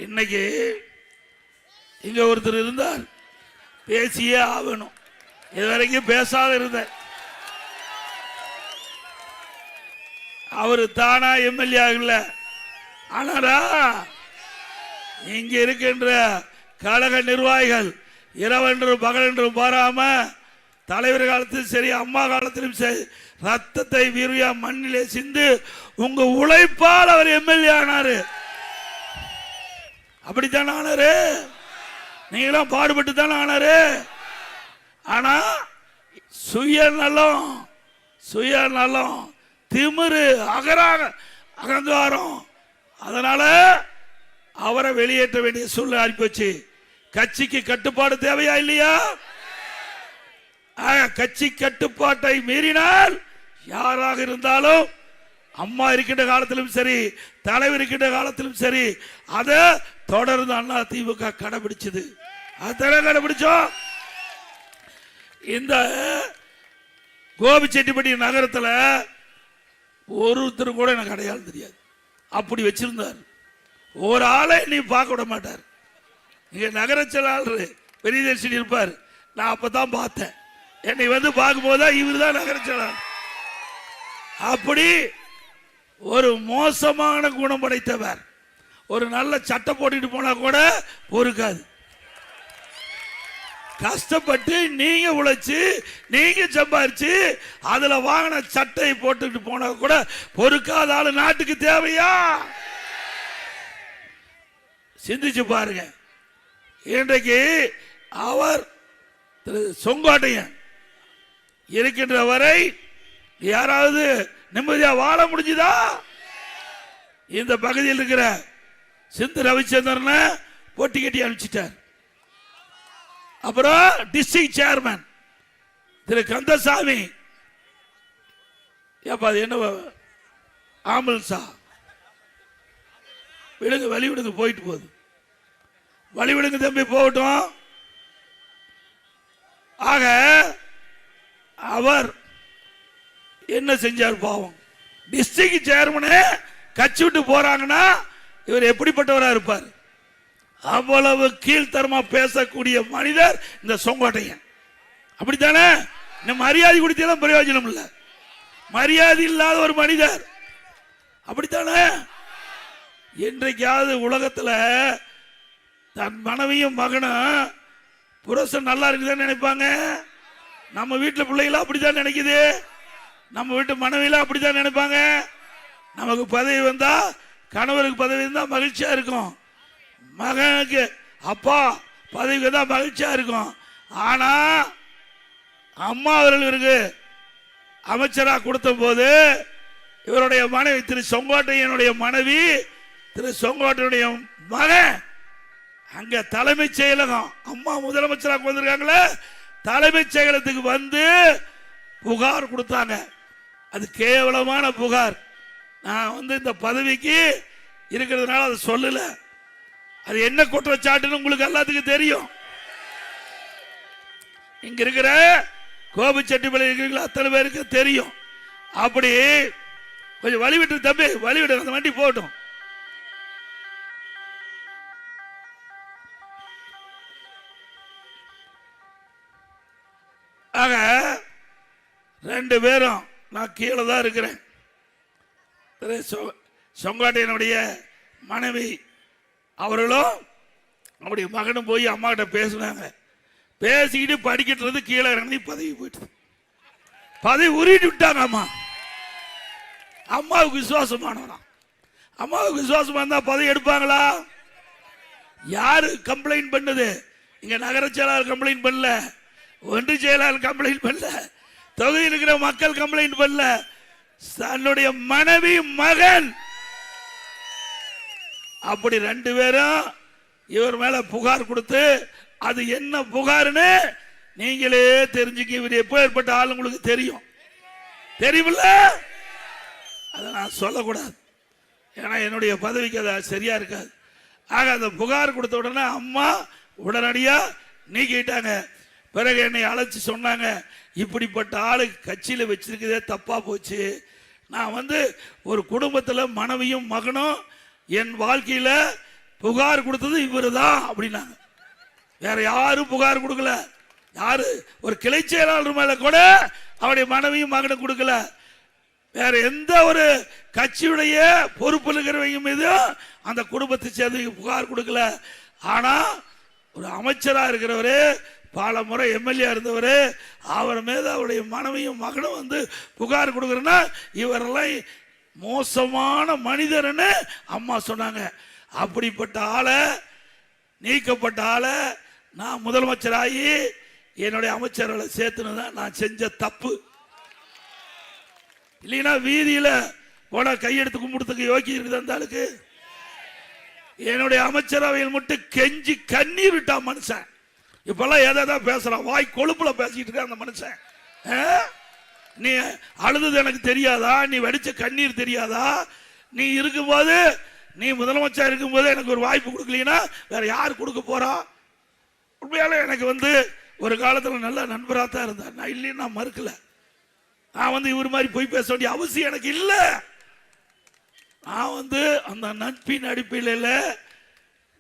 இன்னைக்கு இங்க ஒருத்தர் இருந்தார், பேசியே ஆகணும். இதுவரைக்கும் பேசாத இருந்த அவரு தானா எம்எல்ஏ ஆகல. ஆனாரா இங்க இருக்கின்ற கழக நிர்வாகிகள் இரவென்றும் பகலென்றும் பாராம தலைவர் காலத்திலும் சரி அம்மா காலத்திலும் சரி ரத்தத்தை வீரியா மண்ணிலே சிந்து உங்க உழைப்பால் அவர் எம்எல்ஏ ஆனாரு. அப்படித்தான் ஆனாரு. நீங்களாம் பாடுபட்டு தானே ஆனாரு. ஆனா சுயநலம் திமிரு அகங்காரம், அதனால அவரை வெளியேற்ற வேண்டிய சூழ்நிலை ஆகிப்போச்சு. கட்சிக்கு கட்டுப்பாடு தேவையா இல்லையா? கட்சி கட்டுப்பாட்டை மீறினால் யாராக இருந்தாலும் அம்மா இருக்கின்ற காலத்திலும் சரி தலைவர் இருக்கின்ற காலத்திலும் சரி அதை தொடர்ந்து அண்ணா திமுக கடைபிடிச்சது. அதை கடைபிடிச்சோம். இந்த கோபிச்செட்டிப்பட்டி நகரத்தில் ஒருத்தர் கூட எனக்கு அடையாளம் தெரியாது. அப்படி வச்சிருந்தார். ஒரு ஆளை நீ பார்க்க விட மாட்டார். இங்க நகர செயலாளர் பெரியதர்ஷினி இருப்பார். நான் அப்பதான் பார்த்தேன். என்னை வந்து பார்க்கும்போது இவர் தான் நகர செயலாளர். அப்படி ஒரு மோசமான குணம் படைத்தவர். ஒரு நல்ல சட்டை போட்டுட்டு போனா கூட பொறுக்காது. கஷ்டப்பட்டு நீங்க உழைச்சு நீங்க சம்பாரிச்சு அதுல வாங்கின சட்டை போட்டுட்டு போனா கூட பொறுக்காத ஆளு நாட்டுக்கு தேவையா? சிந்திச்சு பாருங்க. இன்றைக்கு அவர் செங்கோட்டையன் இருக்கின்ற வரை யாராவது நிம்மதியா வாழ முடிஞ்சுதா? இந்த பகுதியில் இருக்கிற சிந்து ரவிச்சந்திரனை போட்டி கட்டி அனுப்பிச்சிட்டார். அப்புறம் டிஸ்ட்ரிக்ட் சேர்மன் திரு கந்தசாமி, என்ன ஆம்புலன்ஸா விடுங்க, வழி விடுங்க, போயிட்டு போகுது, வழி விடுங்க தம்பி, போகட்டும். ஆக அவர் என்ன செஞ்சார் பாவம்? டிஸ்ட்ரிக்ட் சேர்மனே கட்சி விட்டு போறாங்கன்னா இவர் எப்படிப்பட்டவரா இருப்பார்? அவ்வளவு கீழ்த்தரமா பேசக்கூடிய மனிதர் இந்த செங்கோட்டையன். அப்படித்தானே? மரியாதை கொடுத்தாலும் பிரயோஜனம் இல்லை. மரியாதை இல்லாத ஒரு மனிதர். அப்படித்தானே? இன்றைக்காவது உலகத்துல தன் மனைவியும் மகனும் புருஷன் நல்லா இருக்குதுன்னு நினைப்பாங்க. நம்ம வீட்டுல பிள்ளைகளா அப்படித்தான் நினைக்குது. நம்ம வீட்டு மனைவியெல்லாம் அப்படித்தான் நினைப்பாங்க. நமக்கு பதவி வந்தா, கணவருக்கு பதவி இருந்தா மகிழ்ச்சியா இருக்கும். மகனுக்கு அப்பா பதவிக்கு தான் மகிழ்ச்சியா இருக்கும். ஆனா அம்மா அவர்களுக்கு அமைச்சராக கொடுத்த போது இவருடைய மனைவி திரு செங்கோட்டையனுடைய மனைவி திரு செங்கோட்டையனுடைய மகன் அங்க தலைமைச் செயலகம், அம்மா முதலமைச்சராக வந்திருக்காங்களே, தலைமைச் செயலகத்துக்கு வந்து புகார் கொடுத்தாங்க. அது கேவலமான புகார். நான் இந்த பதவிக்கு இருக்கிறதுனால அதை சொல்லல. அது என்ன குற்றச்சாட்டுன்னு உங்களுக்கு எல்லாத்துக்கும் தெரியும். இங்க இருக்கிற கோபிச்செட்டிப்பாளையம் இருக்கிற அத்தனை பேருக்கு தெரியும். அப்படி கொஞ்சம் வழிவிட்டு தம்பி, வழிவிட்டு அந்த வண்டி போட்டும். ஆக ரெண்டு பேரும் நான் கீழே தான் இருக்கிறேன். செங்கோட்டையனுடைய மனைவி அவர்களும் அவருடைய மகனும் போய் அம்மா கிட்ட பேசினாங்க. பேசிக்கிட்டு படிக்கிறது கீழே இறங்கி பதவி போயிட்டு பதவி உருட்டு விட்டாங்க. அம்மாவுக்கு விசுவாசமானவனா? அம்மாவுக்கு விசுவாசமா இருந்தா பதவி எடுப்பாங்களா? யாரு கம்ப்ளைண்ட் பண்ணது? இங்க நகர செயலாளர் கம்ப்ளைண்ட் பண்ணல, ஒன்றிய செயலாளர் கம்ப்ளைண்ட் பண்ணல, தொகுதியில் இருக்கிற மக்கள் கம்ப்ளைண்ட் பண்ணல, தன்னுடைய மனைவி மகன். அப்படி ரெண்டு பேரும் இவர் மேல புகார் கொடுத்து, அது என்ன புகார்னு நீங்களே தெரிஞ்சுக்க. இவர் எப்போ ஏற்பட்ட ஆள் உங்களுக்கு தெரியும், தெரியுமில்ல? அதை நான் சொல்லக்கூடாது, ஏன்னா என்னுடைய பதவிக்கு அது சரியா இருக்காது. ஆக அந்த புகார் கொடுத்த உடனே அம்மா உடனடியா நீக்கிட்டாங்க. பிறகு என்னை அழைச்சி சொன்னாங்க, இப்படிப்பட்ட ஆளு கட்சியில் வச்சிருக்கதே தப்பா போச்சு. நான் ஒரு குடும்பத்தில் மனைவியும் மகனும் என் வாழ்க்கையில் புகார் கொடுத்தது இவருதான் அப்படின்னாங்க. வேற யாரும் புகார் கொடுக்கல. யாரு ஒரு கிளை செயலாளர் மேல கூட அவருடைய மனைவியும் மகனும் கொடுக்கல. வேற எந்த ஒரு கட்சியுடைய பொறுப்பு இருக்கிறவங்க மீது அந்த குடும்பத்தை சேர்ந்து புகார் கொடுக்கல. ஆனா ஒரு அமைச்சரா இருக்கிறவரு, பல முறை எம்எல்ஏ இருந்தவர், அவர் மீது அவருடைய மனைவியும் மகனும் வந்து புகார் கொடுக்கறன்னா இவரெல்லாம் மோசமான மனிதர்னு அம்மா சொன்னாங்க. அப்படிப்பட்ட ஆளை, நீக்கப்பட்ட ஆளை நான் முதலமைச்சராகி என்னுடைய அமைச்சர்களை சேர்த்துனதான் நான் செஞ்ச தப்பு. இல்லைன்னா வீதியில போன கையெடுத்து கும்பிடுறதுக்கு யோகி இருக்குது அந்த ஆளுக்கு. என்னுடைய அமைச்சரவையில் மட்டும் கெஞ்சி கண்ணீர் விட்டா மனுஷன். இப்பெல்லாம் ஏதாவது பேசுறான், வாய் கொழுப்புல பேசிட்டு இருக்க அந்த மனுஷன். நீ அழுது எனக்கு தெரியாதா? நீ வடிச்ச கண்ணீர் தெரியாதா? நீ இருக்கும்போது, நீ முதலமைச்சர் இருக்கும்போது எனக்கு ஒரு வாய்ப்பு கொடுக்கலீங்கன்னா வேற யார் கொடுக்க போறா? உண்மையால எனக்கு வந்து ஒரு காலத்துல நல்ல நண்பராக தான் இருந்தார். நான் இல்லைன்னு நான் மறுக்கல. நான் வந்து இவர் மாதிரி போய் பேச வேண்டிய அவசியம் எனக்கு இல்லை. நான் வந்து அந்த நட்பின் அடிப்படையில்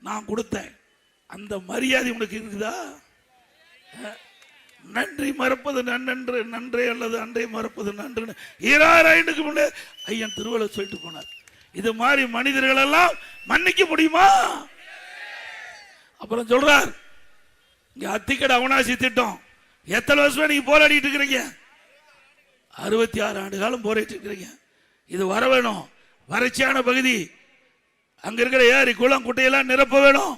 நான் கொடுத்தேன். அந்த மரியாதை உனக்கு இருக்குதா? நன்றி மறப்பது நன்றன்று, நன்றே அல்லது அன்றை மறப்பது நன்று 2000 முன்னே ஐயன் திருவள்ளுவர் சொல்லிட்டு போனார். இது மாதிரி மனிதர்கள் எல்லாம் மன்னிக்க முடியுமா? அப்புறம் சொல்றார், இங்க அத்திக்கடை அவனாசி திட்டம் எத்தனை வருஷமா நீங்க போராடிட்டு இருக்கிறீங்க? 66 ஆண்டு காலம் போராடிட்டு இருக்கிறீங்க. இது வர வேணும். வறட்சியான பகுதி, அங்க இருக்கிற ஏரி குளம் குட்டையெல்லாம் நிரப்ப வேணும்.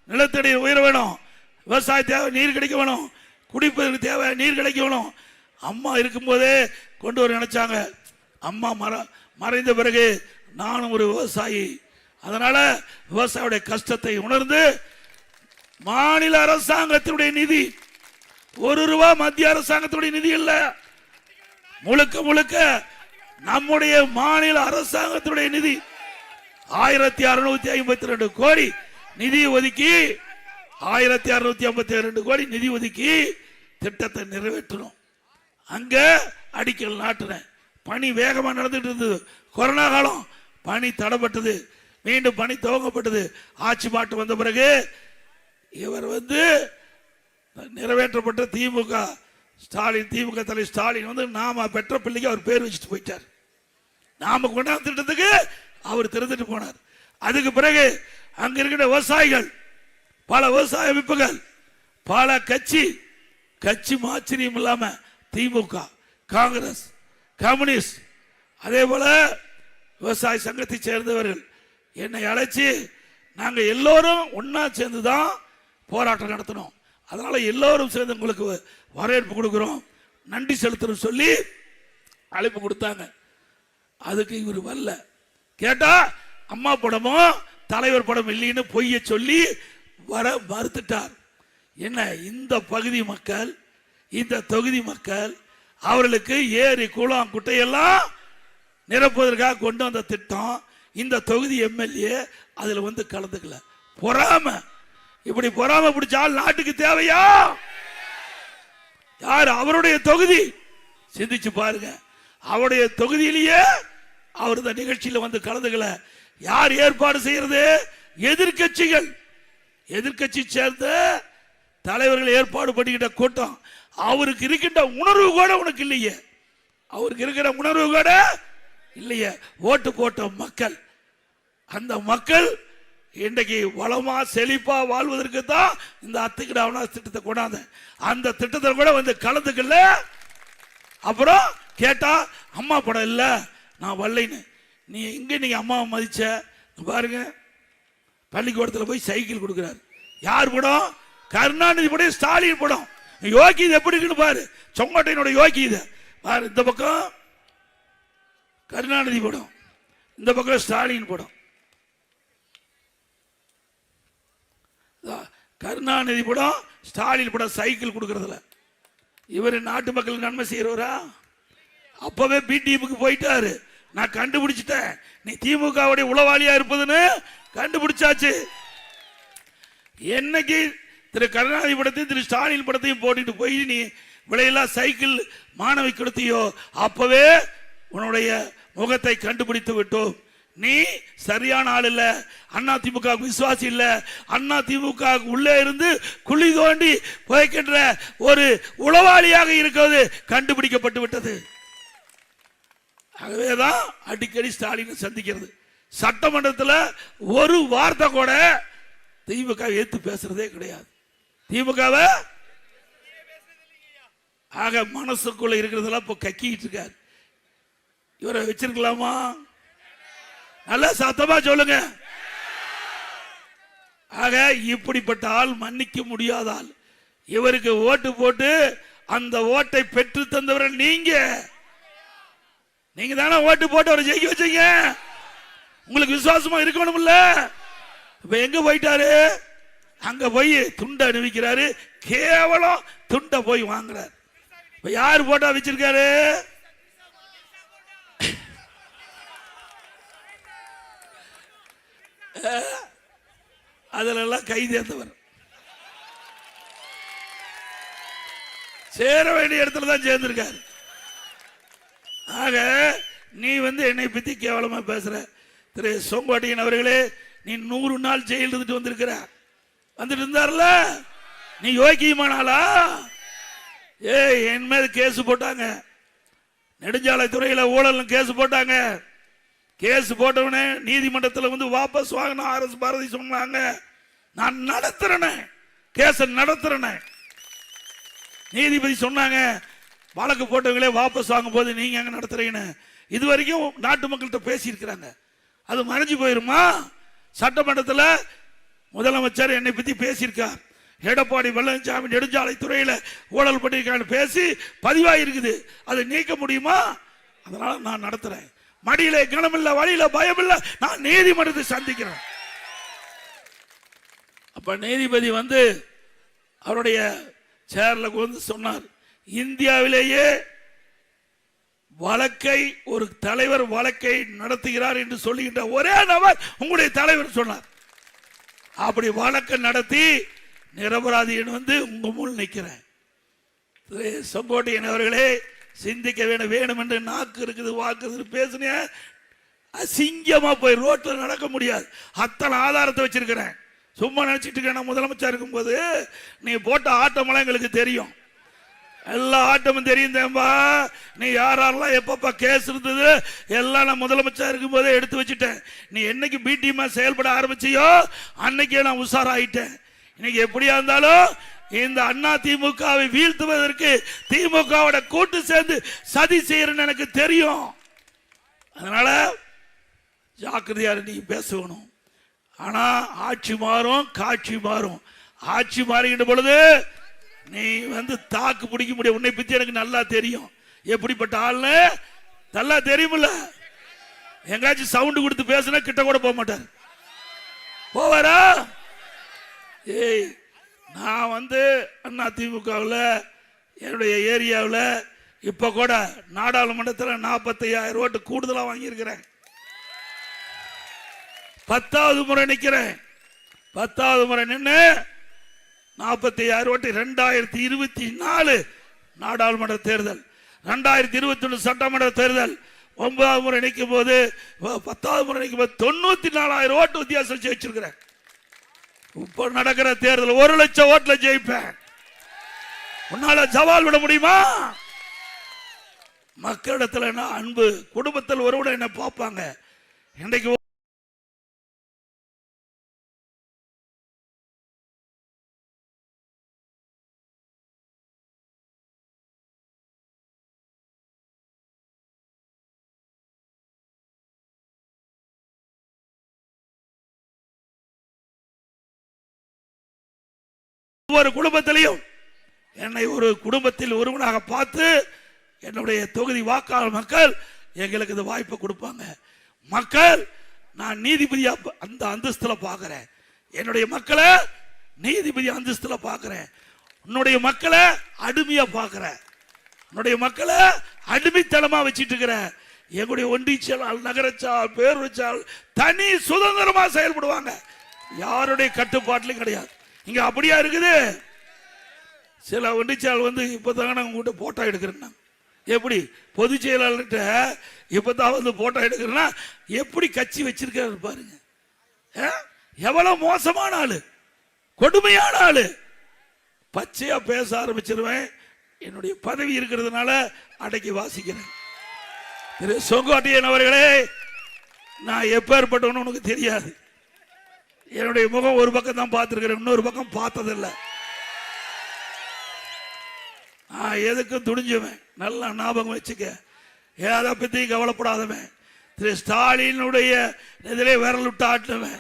நிலத்தடி உயர வேணும். விவசாய தேவை நீர் கிடைக்க வேணும். குடிப்பதற்கு தேவை நீர் கிடைக்க வேணும். அம்மா இருக்கும்போதே கொண்டு வர நினைச்சாங்க. அம்மா மறைந்த பிறகு நானும் ஒரு விவசாயி. அதனால விவசாயியுடைய கஷ்டத்தை உணர்ந்து மாநில அரசாங்கத்தினுடைய நிதி, ₹1 மத்திய அரசாங்கத்தினுடைய நிதி இல்ல, முழுக்க முழுக்க நம்முடைய மாநில அரசாங்கத்தினுடைய நிதி 1652 கோடி நிதி ஒதுக்கி 1652 கோடி நிதி ஒதுக்கி திட்டத்தை நிறைவேற்றணும். அங்க அடிக்கல் நாட்டினேன். பணி வேகமா நடந்துட்டு இருந்தது. கொரோனா காலம் பணி தடைப்பட்டது. மீண்டும் பணி துவங்கப்பட்டது. ஆட்சி மாற்றம் வந்த பிறகு இவர் வந்து நிறைவேற்றப்பட்ட திமுக ஸ்டாலின், திமுக தலைவர் ஸ்டாலின் வந்து நாம பெற்ற பிள்ளைக்கு அவர் பேர் வச்சுட்டு போயிட்டார். நாம கொண்டாந்து திட்டத்துக்கு அவர் திறந்துட்டு போனார். அதுக்கு பிறகு அங்க இருக்கிற விவசாயிகள், பல விவசாய அமைப்புகள், பல கட்சி ஆச்சரியம் இல்லாம திமுக, காங்கிரஸ், கம்யூனிஸ்ட், அதே போல விவசாய சங்கத்தை சேர்ந்தவர்கள் என்னை அழைச்சி நாங்க எல்லோரும் ஒன்னா சேர்ந்துதான் போராட்டம் நடத்தணும். அதனால எல்லோரும் சேர்ந்து உங்களுக்கு வரவேற்பு கொடுக்கிறோம், நன்றி செலுத்தணும் சொல்லி அழைப்பு கொடுத்தாங்க. அதுக்கு இவர் வரல. கேட்டா அம்மா படமும் தலைவர் படம் இல்லைன்னு பொய்ய சொல்லி வர மறுத்துட்டார். என்ன, இந்த பகுதி மக்கள், இந்த தொகுதி மக்கள், அவர்களுக்கு ஏரி குளம் குட்டையெல்லாம் நிரப்புவதற்காக கொண்டு வந்த திட்டம். இந்த தொகுதி எம்எல்ஏ அதுல வந்து கலந்துக்கல. பொறாம, இப்படி பொறாம பிடிச்சால் நாட்டுக்கு தேவையா? யார் அவருடைய தொகுதி? சிந்திச்சு பாருங்க. அவருடைய தொகுதியிலேயே அவர் இந்த நிகழ்ச்சியில் வந்து கலந்துக்கல. யார் ஏற்பாடு செய்யறது? எதிர்கட்சிகள், எதிர்கட்சி சேர்ந்த தலைவர்கள் ஏற்பாடு பண்ணிக்கிட்ட கூட்டம். அவருக்கு இருக்கின்ற உணர்வு கூட உனக்கு இல்லையே. அவருக்கு இருக்கிற உணர்வு கூட இல்லையே. ஓட்டு போட்ட மக்கள், அந்த மக்கள் இன்றைக்கு வளமா செழிப்பா வாழ்வதற்கு தான் இந்த அத்திக்கடை அவனாசி திட்டத்தை கொண்டாந்த. அந்த திட்டத்தை கூட வந்து கலந்துக்கல. அப்புறம் கேட்டா அம்மா படம் இல்ல, நான் வரலைன்னு. நீ எங்க நீங்க அம்மாவை மதிச்ச பாருங்க. பள்ளிக்கூடத்தில் போய் சைக்கிள் கொடுக்கிறார். யார் படம்? கருணாநிதி படம், ஸ்டாலின் படம். யோகி இது எப்படி இருக்குன்னு பாரு. செங்கோட்டையனோட யோகி இது பாரு. இந்த பக்கம் கருணாநிதி படம், இந்த பக்கம் ஸ்டாலின் படம். கருணாநிதி படம், ஸ்டாலின் படம் சைக்கிள் கொடுக்கறதுல. இவர் நாட்டு மக்கள் நன்மை செய்யறவரா? அப்பவே பிடிஎம்க்கு போயிட்டாரு. நான் கண்டுபிடிச்சிட்டேன், நீ திமுகவுடைய உளவாளியா இருப்பதுன்னு கண்டுபிடிச்சாச்சு. என்னைக்கு திரு கருணாநிதி படத்தையும் திரு ஸ்டாலின் படத்தையும் போட்டுட்டு போய் நீ விலையில்லா சைக்கிள் மாணவி கொடுத்தியோ, அப்பவே உன்னுடைய முகத்தை கண்டுபிடித்து விட்டோம். நீ சரியான ஆள் இல்ல, அண்ணா திமுக விசுவாசி இல்ல, அண்ணா திமுக உள்ளே இருந்து குழி தோண்டி புதைக்கின்ற ஒரு உளவாளியாக இருக்கிறது கண்டுபிடிக்கப்பட்டு விட்டது. ஆகவேதான் அடிக்கடி ஸ்டாலின் சந்திக்கிறது. சட்டமன்றத்தில் ஒரு வார்த்தை கூட திமுக ஏத்து பேசுறதே கிடையாது. திமுகவை ஆக மனசுக்குள்ள இருக்கிறதெல்லாம் இப்ப கக்கிட்டு இருக்காரு. இவரை வச்சிருக்கலாமா? நல்லா சத்தமா சொல்லுங்க. ஆக இப்படிப்பட்ட ஆள் மன்னிக்க முடியாத ஆள். இவருக்கு ஓட்டு போட்டு அந்த ஓட்டை பெற்று தந்தவர் நீங்க தானே ஓட்டு போட்டு அவரை ஜெயிக்க வச்சீங்க. உங்களுக்கு விசுவாசமா இருக்கணும்ல. இப்ப எங்க போயிட்டாரு? அங்க போய் துண்டை அணிவிக்கிறாரு. கேவலம் துண்டை போய் வாங்குறாரு. இப்ப யாரு போட்டா வச்சிருக்காரு? அதுல கை தேர்ந்தவர். சேர வேண்டிய இடத்துல தான் சேர்ந்திருக்காரு. ஆக நீ என்னை பத்தி கேவலமா பேசுற. திரு செங்கோட்டையன் அவர்களே, நீ 100 நாள் ஜெயில் இருந்துட்டு வந்திருக்கிற. வந்துட்டு இருந்தார்ல, நீ யோக்கியமானாலா? என் மேல கேஸ் போட்டாங்க. நெடுஞ்சாலைத்துறையில் ஊழல் கேஸ் போட்டாங்க. கேஸ் போட்டவனே நீதிமன்றத்தில் வாபஸ் வாங்கின ஆர்எஸ் பாரதி சொன்னாங்க, நான் நடத்துறேன், கேஸ் நடத்துறேன். நீதிபதி சொன்னாங்க, வழக்கு போட்டவங்களே வாபஸ் வாங்கும் போது நீங்க எங்க நடத்துறீங்கன்னு. இது வரைக்கும் நாட்டு மக்கள்கிட்ட பேசி இருக்கிறாங்க. அது மறைஞ்சு போயிருமா? சட்டமன்றத்தில் முதலமைச்சர் என்னை பத்தி பேசியிருக்கார். எடப்பாடி பழனிசாமி நெடுஞ்சாலைத்துறையில் ஊழல் பண்ணியிருக்கான்னு பேசி பதிவாயிருக்குது. அதை நீக்க முடியுமா? அதனால நான் நடத்துறேன். மடியில கனமில்ல, வழியில பயம் இல்ல, நான் நீதிமன்றத்தை சந்திக்கிறேன். அப்ப நீதிபதி அவருடைய சேர்ல சொன்னார், இந்தியாவிலேயே வழக்கை ஒரு தலைவர் வழக்கை நடத்துகிறார் என்று சொல்லுகின்ற ஒரே நபர் உங்களுடைய தலைவர் சொன்னார். அப்படி வழக்கை நடத்தி நிரபராதியின் உங்க முன் நிற்கிறேன். செங்கோட்டையன் அவர்களே, சிந்திக்க வேணும் என்று நாக்கு இருக்குது, வாக்கு பேசுனே, அசிங்கமா போய் ரோட்டில் நடக்க முடியாது. அத்தனை ஆதாரத்தை வச்சிருக்கிறேன். சும்மா நினைச்சிட்டு இருக்கேன். முதலமைச்சர் இருக்கும்போது நீ போட்ட ஆட்டமெல்லாம் எங்களுக்கு தெரியும். எல்லா ஆட்டமும் தெரியும் தேம்பா. நீ யாரெல்லாம் எப்பப்ப கேஸ் இருந்தது எல்லாம் நான் முதலமைச்சர் இருக்கும் போதே எடுத்து வச்சுட்டேன். நீ என்னைக்கு பிடிமா செயல்பட ஆரம்பிச்சியோ அன்னைக்கே நான் உஷாராயிட்டேன். இன்னைக்கு எப்படியா இருந்தாலும் இந்த அண்ணா திமுகவை வீழ்த்துவதற்கு திமுகவோட கூட்டு சேர்ந்து சதி செய்யறன்னு எனக்கு தெரியும். அதனால ஜாக்கிரதையா நீங்க பேசணும். ஆனா ஆட்சி மாறும், காட்சி மாறும். ஆட்சி மாறுகின்ற பொழுது நீ தாக்கு பிடிக்க முடியும். உன்னை பத்தி எனக்கு நல்லா தெரியும், எப்படிப்பட்ட ஆள்னு நல்லா தெரியுமில்ல. எங்காச்சும் சவுண்ட் கொடுத்து பேசினா கிட்ட கூட போக மாட்டார். போவாரா? ஏய், நான் அண்ணா திமுகவில் என்னுடைய ஏரியாவில் இப்ப கூட நாடாளுமன்றத்தில் 45,000 ஓட்டு கூடுதலாக வாங்கியிருக்கிறேன். 10வது முறை நிற்கிறேன். 10வது முறை நின்று 45,000 ஓட்டு. 2024 நாடாளுமன்ற தேர்தல், 2021 சட்டமன்ற தேர்தல், 9வது முறை நிற்கும் போது 10வது முறை நிற்கும் போது 94,000 ஓட்டு வித்தியாசம் ஜெயிச்சிருக்கிறேன். இப்ப நடக்கிற தேர்தல் 1 லட்சம் ஓட்டுல ஜெயிப்பேன். உன்னால சவால் விட முடியுமா? மக்களிடத்துல என்ன அன்பு, குடும்பத்தில் ஒருவனை என்ன பார்ப்பாங்க. இன்றைக்கு ஒவ்வொரு குடும்பத்திலையும் என்னை ஒரு குடும்பத்தில் ஒருவனாக பார்த்து என்னுடைய தொகுதி வாக்காளர் மக்கள் எங்களுக்கு இந்த வாய்ப்பை கொடுப்பாங்க. மக்கள் நான் நீதிபதியா அந்த அந்தஸ்துல பார்க்கிறேன். என்னுடைய மக்களை நீதிபதி அந்தஸ்துல பார்க்கிறேன். உன்னுடைய மக்களை அடிமையா பார்க்கிறேன். உன்னுடைய மக்களை அடிமைத்தனமா வச்சிட்டு இருக்கிற. எங்களுடைய ஒன்றியச்சால், நகரச்சால், பேரூராட்சியால் தனி சுதந்திரமா செயல்படுவாங்க. யாருடைய கட்டுப்பாட்டிலும் கிடையாது. இங்க அப்படியா இருக்குது? சில ஒன்றிச்சால் இப்பதாங்க உங்ககிட்ட போட்டோ எடுக்கிறேன். எப்படி பொதுச் செயலாளர்கிட்ட இப்பதான் வந்து போட்டோ எடுக்கிறேன்னா எப்படி கட்சி வச்சிருக்காரு பாருங்க. எவ்வளவு மோசமான ஆளு, கொடுமையான ஆளு. பச்சையா பேச ஆரம்பிச்சிருவேன். என்னுடைய பதவி இருக்கிறதுனால அடக்கி வாசிக்கிறேன். திரு செங்கோட்டையன் அவர்களே, நான் எப்பேற்பட்டவன்னு உனக்கு தெரியாது. என்னுடைய முகம் ஒரு பக்கம் தான் பார்த்திருக்கிறேன், இன்னொரு பக்கம் பார்த்ததில்லை. எதுக்கும் துணிஞ்சுவேன். நல்லா ஞாபகம் வச்சுக்க. எதை பத்தியும் கவலைப்படாதவன். திரு ஸ்டாலினுடைய இதிலே விரல் விட்டு ஆட்டுவேன்.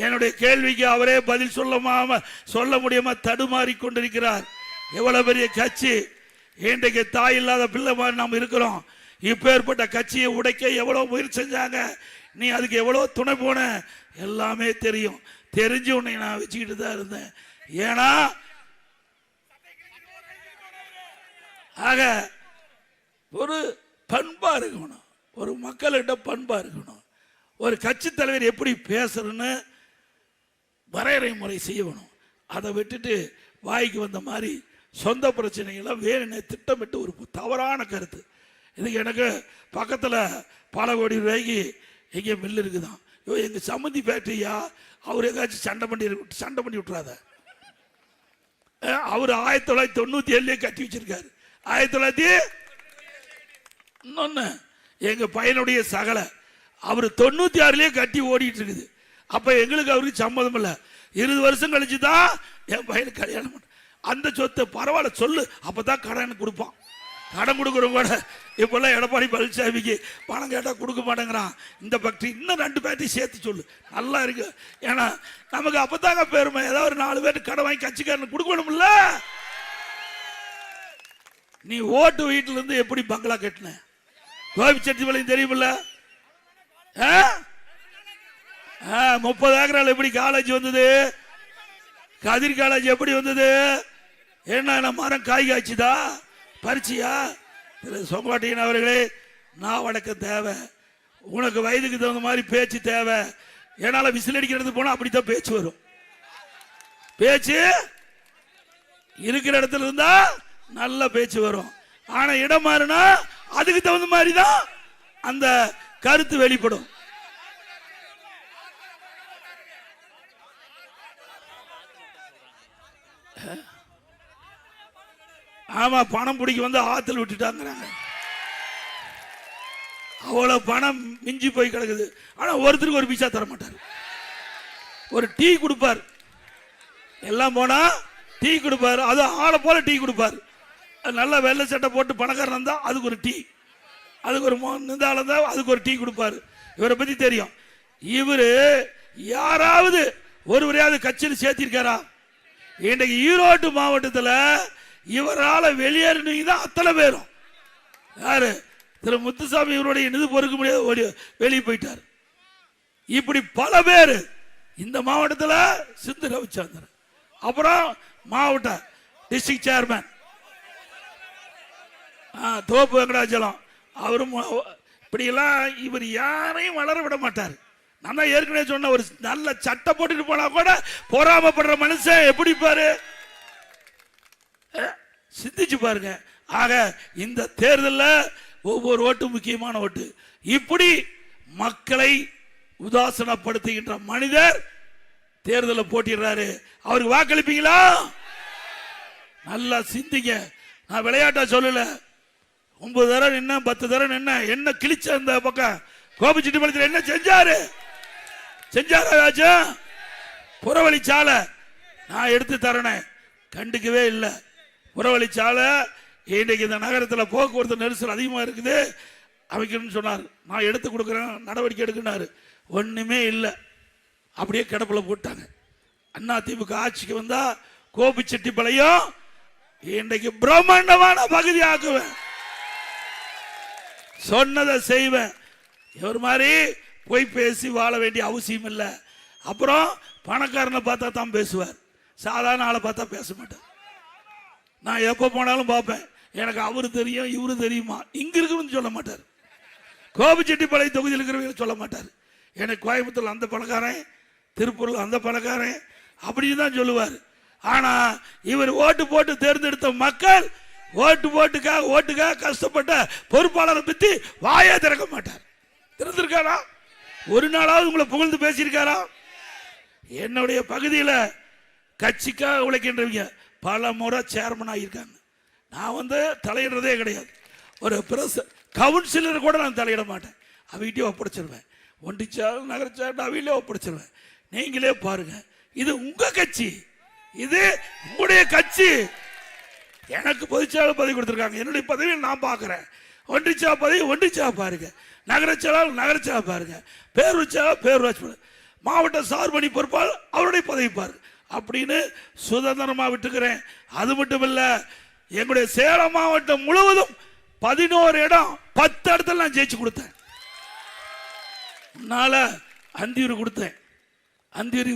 என்னுடைய கேள்விக்கு அவரே பதில் சொல்ல முடியாம தடுமாறி கொண்டிருக்கிறார். எவ்வளவு பெரிய கட்சி, இன்றைக்கு தாய் இல்லாத பிள்ளை மாதிரி நாம் இருக்கிறோம். இப்ப ஏற்பட்ட கட்சியை உடைக்க எவ்வளவு முயற்சி செஞ்சாங்க, நீ அதுக்கு எவ்வளவு துணை போன, எல்லாமே தெரியும். தெரிஞ்சு உன்னை நான் வச்சுக்கிட்டு தான் இருந்தேன். ஏன்னா ஆக ஒரு பண்பா இருக்கணும், ஒரு மக்களிட பண்பா இருக்கணும். ஒரு கட்சி தலைவர் எப்படி பேசுறன்னு வரையறை முறை செய்யணும். அதை விட்டுட்டு வாய்க்கு வந்த மாதிரி சொந்த பிரச்சனைகளை வேணும்னே திட்டமிட்டு ஒரு தவறான கருத்து. இதுக்கு எனக்கு பக்கத்தில் பல கோடி ரூபாய்க்கு எங்கே மில்லு இருக்குதான். எங்கள் சம்மந்தி ஃபேக்டரியா, அவர் எங்காச்சும் சண்டை பண்ணி விட்டுறாத. அவர் 1997 கட்டி வச்சிருக்காரு. 1900 இன்னொன்னு எங்க பையனுடைய சகலை அவர் 96 கட்டி ஓடிட்டு இருக்குது. அப்ப எங்களுக்கு அவருக்கு சம்மதம் இல்லை. 20 வருஷம் கழிச்சு தான் என் பையனுக்கு கல்யாணம் பண்ண. அந்த சொத்தை பரவாயில்ல சொல்லு, அப்பதான் கடன் கொடுப்பான். கடன் கொடுக்குறவங்க கூட இப்பெல்லாம் எடப்பாடி பழனிசாமிக்கு பணம் கேட்டால் கொடுக்க மாட்டேங்கிறான். இந்த ஃபேக்டரி இன்னும் 2 ஃபேக்டரி சேர்த்து சொல்லு, நல்லா இருக்கு. ஏன்னா நமக்கு அப்பதாங்க பெருமை. ஏதாவது ஒரு 4 பேருக்கு கடன் வாங்கி கட்சிக்காரன் கொடுக்கணும்ல. நீ ஓட்டு வீட்டுல இருந்து எப்படி பங்களா கட்டின, கோபிச்செட்டிப்பாளையம் தெரியுமில்ல? 30 ஏக்கரால் எப்படி காலேஜ் வந்தது, கதிர் காலேஜ் எப்படி வந்தது? என்ன மரம் காய் காய்ச்சுதா, பறிச்சியா? திரு செங்கோட்டையன் அவர்களே, நான் வடக்கம் தேவை. உனக்கு வயதுக்கு தகுந்த மாதிரி பேச்சு தேவை. என்னால விசில் அடிக்கிறது போனா அப்படித்தான் பேச்சு வரும். பேச்சு இருக்கிற இடத்துல இருந்தா நல்ல பேச்சு வரும். ஆனா இடம் மாறினா அதுக்கு தகுந்த மாதிரி தான் அந்த கருத்து வெளிப்படும். ஆமா, பணம் பிடிக்க வந்து ஆத்துல விட்டுட்டாங்கிறாங்க. அவ்வளவு பணம் மிஞ்சி போய் கிடக்குது. ஆனா ஒருத்தருக்கு ஒரு பைசா தர மாட்டார். ஒரு டீ கொடுப்பார், எல்லாம் போனா டீ கொடுப்பார். அது ஆளை போல டீ கொடுப்பார். நல்லா வெள்ளை சட்டை போட்டு பணக்காரன் இருந்தா அதுக்கு ஒரு டீ, அதுக்கு ஒரு இருந்தா அதுக்கு ஒரு டீ கொடுப்பாரு. இவரை பத்தி தெரியும். இவரு யாராவது ஒருவரையாவது கட்சியில் சேர்த்திருக்காரா? இன்றைக்கு ஈரோடு மாவட்டத்தில் இவரால் வெளியேறினீங்க தான் அத்தனை பேரும். யாரு? திரு முத்துசாமி இவருடைய நிதி பொறுக்க முடியாது, வெளியே போயிட்டார். இப்படி பல பேர் இந்த மாவட்டத்தில். சிந்து ரவிச்சந்திரன், அப்புறம் மாவட்ட டிஸ்ட்ரிக்ட் சேர்மன் தோப்பு வெங்கடாச்சலம், அவரும் இப்படியெல்லாம். இவர் யாரையும் வளர விட மாட்டார். நான் தான் ஏற்கனவே சொன்ன, ஒரு நல்ல சட்டை போட்டுட்டு போனா கூட பொறாமப்படுற மனுஷன் எப்படி பாரு, சிந்திச்சு பாருங்க. ஆக இந்த தேர்தலில் ஒவ்வொரு ஓட்டும் முக்கியமான ஓட்டு. இப்படி மக்களை உதாசனப்படுத்துகின்ற மனிதர் தேர்தலில் போட்டிடுறாரு. அவருக்கு வாக்களிப்பீங்களா? நல்லா சிந்திங்க. நான் விளையாட்டா சொல்லல. 9 தரம் என்ன 10 தரம் என்ன கிழிச்ச அந்த பக்கம் கோபிச்செட்டிப்பாளையத்தில் என்ன செஞ்சாரா? புறவழிச்சாலை நான் எடுத்து தரேன், கண்டுக்கவே இல்லை. புறவழிச்சாலை இன்றைக்கு இந்த நகரத்தில் போக்குவரத்து நெரிசல் அதிகமாக இருக்குது, அமைக்கணும்னு சொன்னார். நான் எடுத்து கொடுக்குறேன், நடவடிக்கை எடுக்கினாரு. ஒன்றுமே இல்லை, அப்படியே கிடப்பில் போட்டாங்க. அதிமுக ஆட்சிக்கு வந்தா கோபிச்செட்டிப்பாளையம் இன்றைக்கு பிரம்மாண்டமான பகுதி ஆக்குவேன், சொன்னதை செய்வேன். இவர் மாதிரி போய் பேசி வாழ வேண்டிய அவசியம் இல்லை. அப்புறம் பணக்காரனை பார்த்தா தான் பேசுவார், சாதாரண ஆளை பார்த்தா பேச மாட்டார். நான் எப்போ போனாலும் பார்ப்பேன், எனக்கு அவரு தெரியும் இவரு தெரியுமா, இங்க இருக்குன்னு சொல்ல மாட்டார். கோபிச்செட்டிப்பாளையம் தொகுதியில் இருக்கிறவங்க சொல்ல மாட்டார். எனக்கு கோயம்புத்தூர் அந்த பணக்காரன், திருப்பூர்ல அந்த பணக்காரன் அப்படின்னு தான் சொல்லுவார். ஆனா இவர் ஓட்டு போட்டு தேர்ந்தெடுத்த மக்கள் ஓட்டுக்காக கஷ்டப்பட்ட பொறுப்பாளரை பத்தி வாயே திறக்க மாட்டார். திறந்திருக்காரா? ஒரு நாளாவது உங்களை புகழ்ந்து பேசியிருக்காரா? என்னுடைய பகுதியில் கட்சிக்காக உழைக்கின்றவங்க பல முறை சேர்மன் ஆகியிருக்காங்க. நான் தலையிடுறதே கிடையாது. ஒரு கவுன்சிலர் கூட நான் தலையிட மாட்டேன். அவகிட்டே ஒப்படைச்சிருவேன். ஒன்றிச்சாலும் நகரச்சாலும் அவையிலே ஒப்படைச்சிருவேன். நீங்களே பாருங்க, இது உங்க கட்சி, இது உங்களுடைய கட்சி. எனக்கு பொதுச்செயலாளர் பதவி கொடுத்திருக்காங்க. என்னுடைய பதவியை நான் பார்க்கிறேன். ஒன்றிச்சா பதவி ஒன்றிச்சா பாருங்க, நகரச்செயலாளர் நகரச்செயலாளர் பாருங்க, பேரூராட்சி பேரூராட்சி, மாவட்ட சார்பணி பொறுப்பாளர் அவருடைய பதவி பாரு அப்படின்னு சுதந்திரமா விட்டுக்கிறேன். அது மட்டும் இல்ல, எங்களுடைய சேலம் மாவட்டம் முழுவதும் 11 இடம் 10 இடத்துல நான் ஜெயிச்சு கொடுத்தேன். முன்னால அந்தியூர் கொடுத்தேன். அந்தியூர்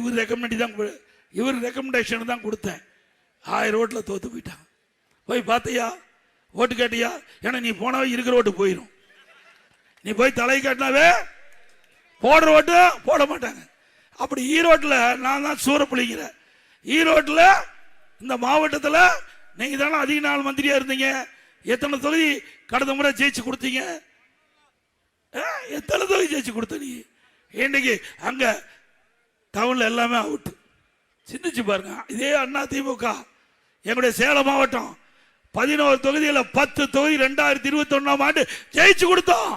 இவர் ரெக்கமெண்டேஷன் தான் கொடுத்தேன். 1000 ஓட்டுல தோத்து போயிட்டான். போய் பார்த்தியா? ஓட்டு கேட்டியா? ஏன்னா நீ போனவே இருக்கிற ஓட்டு போயிடும். நீ போய் தலை காட்டினாவே போடுற ஓட்டு போட மாட்டாங்க. அப்படி ஈரோட்டில் நான் தான் சூறப்புளிங்கிற ஈரோட்டில் இந்த மாவட்டத்தில் நீங்க தானே அதிக நாள் மந்திரியா இருந்தீங்க. எத்தனை தொகுதி கடந்த முறை ஜெயிச்சு கொடுத்தீங்க? எத்தனை தொகுதி ஜெயிச்சு கொடுத்த நீ? இன்னைக்கு அங்க டவுன்ல எல்லாமே அவுட். சிந்திச்சு பாருங்க. இதே அண்ணா திமுக எங்களுடைய சேலம் மாவட்டம் 11 தொகுதியில் 10 தொகுதி 2021ஆம் ஆண்டு ஜெயிச்சு கொடுத்தோம்.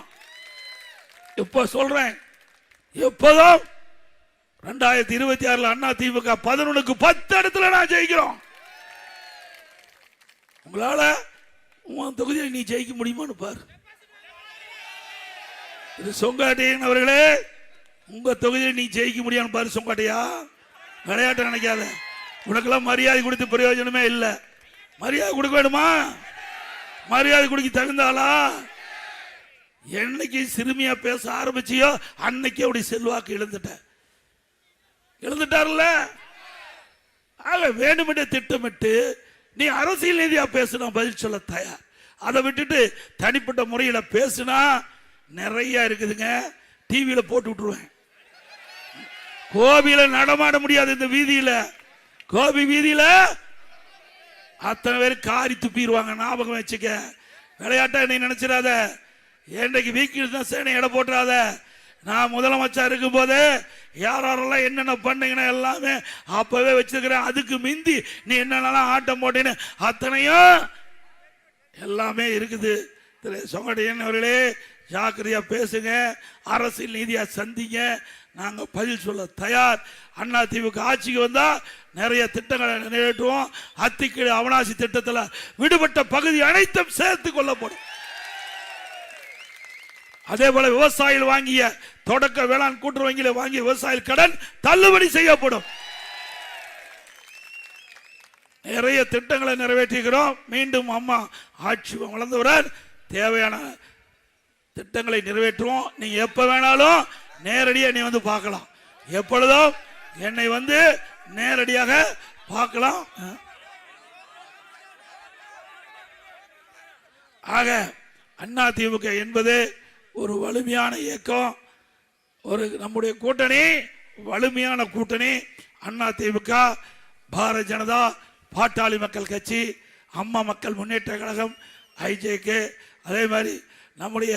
இப்ப சொல்றேன், எப்போதும் 2026 அண்ணா திமுக 11க்கு 10 இடத்துல நான் ஜெயிக்கிறோம். உங்களால உன் தொகுதியில் நீ ஜெயிக்க முடியுமான்னு பாரு. இது சொங்காட்டையன் அவர்களே, உங்க தொகுதியில் நீ ஜெயிக்க முடியான்னு பாரு. சொங்காட்டையா, விளையாட்டு நினைக்காத. உனக்கெல்லாம் மரியாதை கொடுத்து பிரயோஜனமே இல்லை. மரியாதை கொடுக்க வேணுமா? மரியாதை கொடுக்க தகுந்தாளா? என்னைக்கு சிறுமியா பேச ஆரம்பிச்சியோ அன்னைக்கு அப்படி செல்வாக்கு இழந்துட்டார்ல. ஆக வேண்டுமென்றே திட்டமிட்டு நீ அரசியல் ரீதியா பேசுனா பதில் சொல்ல தயார். அதை விட்டுட்டு தனிப்பட்ட முறையில பேசுனா நிறைய இருக்குதுங்க. டிவியில போட்டு விட்டுருவேன். கோபியில நடமாட முடியாது. இந்த வீதியில, கோபி வீதியில அத்தனை பேர் காரி துப்பிடுவாங்க. ஞாபகம் வச்சுக்க. விளையாட்டா நீ நினைச்சிடாத. என்னைக்கு வீக்கில் தான் சேனை எடை போட்டுறாத. நான் முதலமைச்சர் இருக்கும் போது யாரெல்லாம் என்னென்ன பண்ணீங்கன்னா எல்லாமே அப்பவே வச்சிருக்கிறேன். அதுக்கு மிந்தி நீ என்னென்னலாம் ஆட்டம் போட்டேன்னு அத்தனையும் எல்லாமே இருக்குது. சொங்கடையன் அவர்களே, ஜாக்கிரதையா பேசுங்க. அரசியல் நீதியா சந்திங்க. நாங்க பதில் சொல்ல தயார். அண்ணா திமுக ஆட்சிக்கு வந்தா நிறைய திட்டங்களை நிறைவேற்றுவோம். அத்திக்கீழ அவனாசி திட்டத்தில் விடுபட்ட பகுதி அனைத்தும் சேர்த்து கொள்ளப்படும். அதே போல விவசாயிகள் வாங்கிய தொடக்க வேளாண் கூட்டுறவு வங்கியில வாங்கிய விவசாயிகள் கடன் தள்ளுபடி செய்யப்படும். நிறைய திட்டங்களை நிறைவேற்றுகிறோம். மீண்டும் அம்மா ஆட்சி வளர்ந்தவுடன் தேவையான திட்டங்களை நிறைவேற்றுவோம். நீங்க எப்ப வேணாலும் நேரடியாக நீ பார்க்கலாம். எப்பொழுதும் என்னை நேரடியாக பார்க்கலாம். ஆக அண்ணா திமுக என்பது ஒரு வலிமையான இயக்கம். ஒரு நம்முடைய கூட்டணி வலிமையான கூட்டணி. அண்ணா திமுக, பாரதிய ஜனதா, பாட்டாளி மக்கள் கட்சி, அம்மா மக்கள் முன்னேற்ற கழகம், ஐஜேகே, அதே மாதிரி நம்முடைய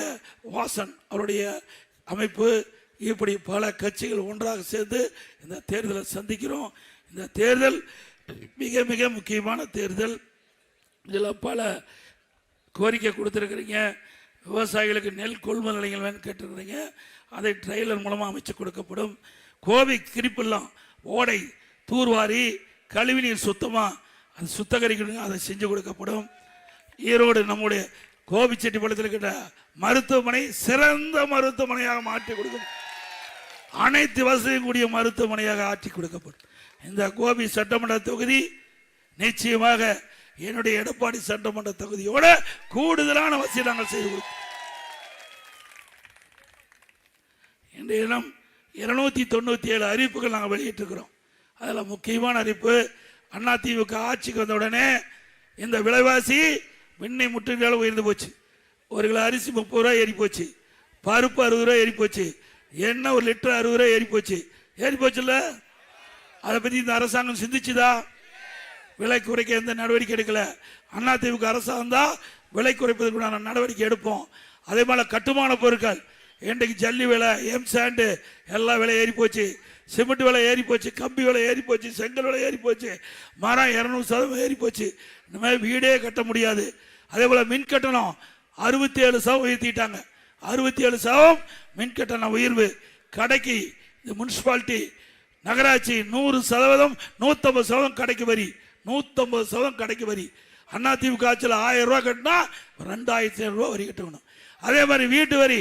வாசன் அவருடைய அமைப்பு, இப்படி பல கட்சிகள் ஒன்றாக சேர்ந்து இந்த தேர்தலை சந்திக்கிறோம். இந்த தேர்தல் மிக மிக முக்கியமான தேர்தல். இதில் பல கோரிக்கை கொடுத்துருக்கிறீங்க. விவசாயிகளுக்கு நெல் கொள்முதல் நிலையங்கள் வேணும் கேட்டிருக்கிறீங்க. அதை ட்ரெய்லர் மூலமாக அமைச்சு கொடுக்கப்படும். கோவை கிரிப்பெல்லாம் ஓடை தூர்வாரி கழிவுநீர் சுத்தமாக அது சுத்தகரிக்கணும், அதை செஞ்சு கொடுக்கப்படும். ஈரோடு நம்முடைய கோபிச்செட்டிப்பாளையத்தில் இருக்கிற மருத்துவமனை சிறந்த மருத்துவமனையாக மாற்றி கொடுக்கும். அனைத்து வசதியும் கூடிய மருத்துவமனையாக ஆற்றி கொடுக்கப்படும். இந்த கோபி சட்டமன்ற தொகுதி நிச்சயமாக என்னுடைய எடப்பாடி சட்டமன்ற தொகுதியோட கூடுதலான வசதி நாங்கள் செய்து கொடுத்தோம். இன்றைய தினம் 297 அறிவிப்புகள் நாங்கள் வெளியிட்டிருக்கிறோம். அதில் முக்கியமான அறிவிப்பு, அதிமுக ஆட்சிக்கு வந்த உடனே இந்த விலைவாசி விண்ணை முற்றுகையால் உயர்ந்து போச்சு. 1 கிலோ அரிசி 30 ரூபாய் ஏறி போச்சு. பருப்பு 60 ரூபாய் ஏறி போச்சு. எண்ணெய் 1 லிட்டர் 60 ரூபாய் ஏறி போச்சு. ஏறி போச்சுல்ல? அதை பற்றி இந்த அரசாங்கம் சிந்திச்சுதா? விலை குறைக்க எந்த நடவடிக்கை எடுக்கல. அதிமுக அரசாங்கம் தான் விலை குறைப்பதற்குண்டான நடவடிக்கை எடுப்போம். அதே போல கட்டுமான பொருட்கள் இன்றைக்கு ஜல்லி விலை, எம்சாண்டு எல்லா விலை ஏறி போச்சு, சிமெண்ட் விலை ஏறி போச்சு, கம்பி விலை ஏறி போச்சு, செங்கல் விலை ஏறி போச்சு, மரம் 200% ஏறி போச்சு. இந்த மாதிரி வீடே கட்ட முடியாது. அதே போல மின் கட்டணம் 67% உயர்த்திட்டாங்க. 67% மின் கட்டண உயர்வு. கடைக்கு முனிசிபாலிட்டி நகராட்சி 100%, 150% கடைக்கு வரி, 150% கடைக்கு வரி. அதிமுக ஆட்சியில் 1000 ரூபாய் கட்டினா 2500 ரூபாய் வரி கட்டணும். அதே மாதிரி வீட்டு வரி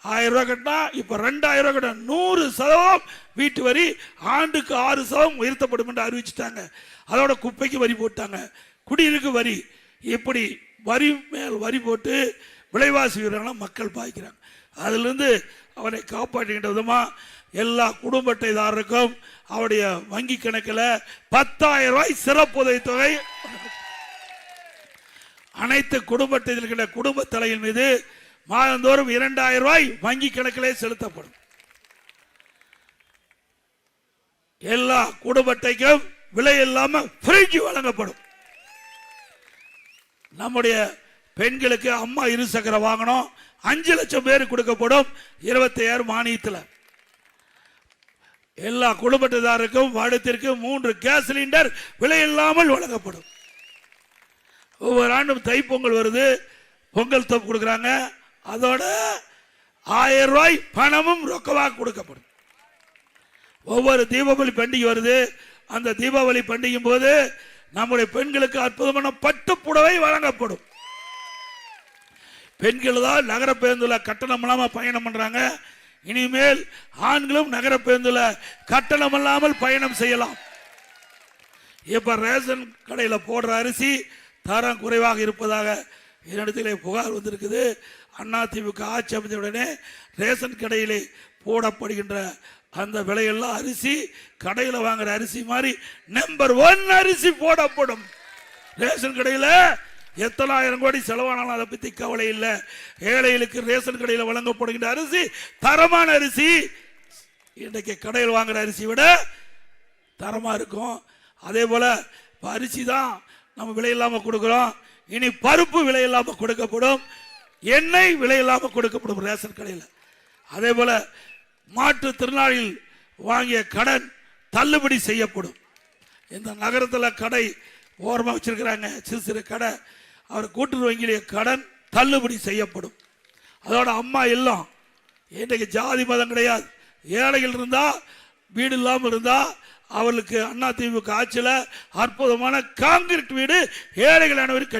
1000 ரூபாய் கட்டினா இப்ப 2000 ரூபாய் கட்டணும். 100% வீட்டு வரி ஆண்டுக்கு 6% உயர்த்தப்படும் என்று அறிவிச்சுட்டாங்க. அதோட குப்பைக்கு வரி போட்டாங்க, குடியிருக்கு வரி. இப்படி வரி மேல் வரி போட்டு விலைவாசி உயர்வுகளை மக்கள் பாதிக்கிறாங்க. அதிலிருந்து அவனை காப்பாற்றுகின்ற விதமா எல்லா குடும்ப அட்டைதாரருக்கும் அவருடைய வங்கி கணக்கில் 10,000 ரூபாய் சிறப்பு உதவித்தொகை அனைத்து குடும்ப அட்டையில் இருக்கின்ற குடும்ப தலையின் மீது மாதந்தோறும் 2,000 ரூபாய் வங்கி கணக்கிலே செலுத்தப்படும். எல்லா குடும்ப அட்டைக்கும் விலை இல்லாம ஃப்ரிட்ஜ் வழங்கப்படும். நம்முடைய பெண்களுக்கு அம்மா இருசக்கர வாகனம் 5 லட்சம் பேர் கொடுக்கப்படும் 27 மானியத்தில். எல்லா குடும்பத்தாருக்கும் வருடத்திற்கு 3 கேஸ் சிலிண்டர் விலை இல்லாமல் வழங்கப்படும். ஒவ்வொரு ஆண்டும் தைப்பொங்கல் வருது, பொங்கல் தொப்பு கொடுக்குறாங்க. அதோட 1000 ரூபாய் பணமும் ரொக்கமாக கொடுக்கப்படும். ஒவ்வொரு தீபாவளி பண்டிகை வருது, அந்த தீபாவளி பண்டிகை போது நம்முடைய பெண்களுக்கு அற்புதமான பட்டு புடவை வழங்கப்படும். பெண்கள் தான் நகர பேருந்துல கட்டணம் இல்லாம பயணம் பண்றாங்க. இனிமேல் ஆண்களும் நகர பேருந்துல கட்டணம் இல்லாமல் பயணம் செய்யலாம். இப்ப ரேஷன் கடையில் போடுற அரிசி தரம் குறைவாக இருப்பதாக என்னிடத்திலே புகார் வந்திருக்குது. அதிமுக ஆட்சி அமைந்த உடனே ரேஷன் கடையிலே போடப்படுகின்ற அந்த விலையெல்லாம் அரிசி கடையில் வாங்குற அரிசி மாதிரி நம்பர் 1 அரிசி போடப்படும். ரேஷன் கடையில் எத்தனை ஆயிரம் கோடி செலவானாலும் அதை பத்தி கவலை இல்லை. ஏழைகளுக்கு ரேஷன் கடையில் வழங்கப்படுகின்ற அரிசி தரமான அரிசி. இன்றைக்கு கடையில் வாங்குற அரிசி விட தரமா இருக்கும். அதே போல அரிசி தான் நம்ம விலை இல்லாம கொடுக்கிறோம். இனி பருப்பு விலை இல்லாம கொடுக்கப்படும், எண்ணெய் விலை இல்லாம கொடுக்கப்படும் ரேஷன் கடையில். அதே போல மாற்றுத்திறனாளிகள் வாங்கிய கடன் தள்ளுபடி செய்யப்படும். இந்த நகரத்தில் கடை ஓரமாக வச்சிருக்கிறாங்க, சிறு சிறு கடை, அவர் கூட்டுறவு வங்கியிலே கடன் தள்ளுபடி செய்யப்படும். அதோட அம்மா இல்லம் இன்றைக்கு ஜாதி மதம் கிடையாது. ஏழைகள் இருந்தா, வீடு இல்லாமல் இருந்தா அவர்களுக்கு அதிமுக ஆட்சியில் அற்புதமான கான்கிரீட் வீடு ஏழைகள் அனைவரும்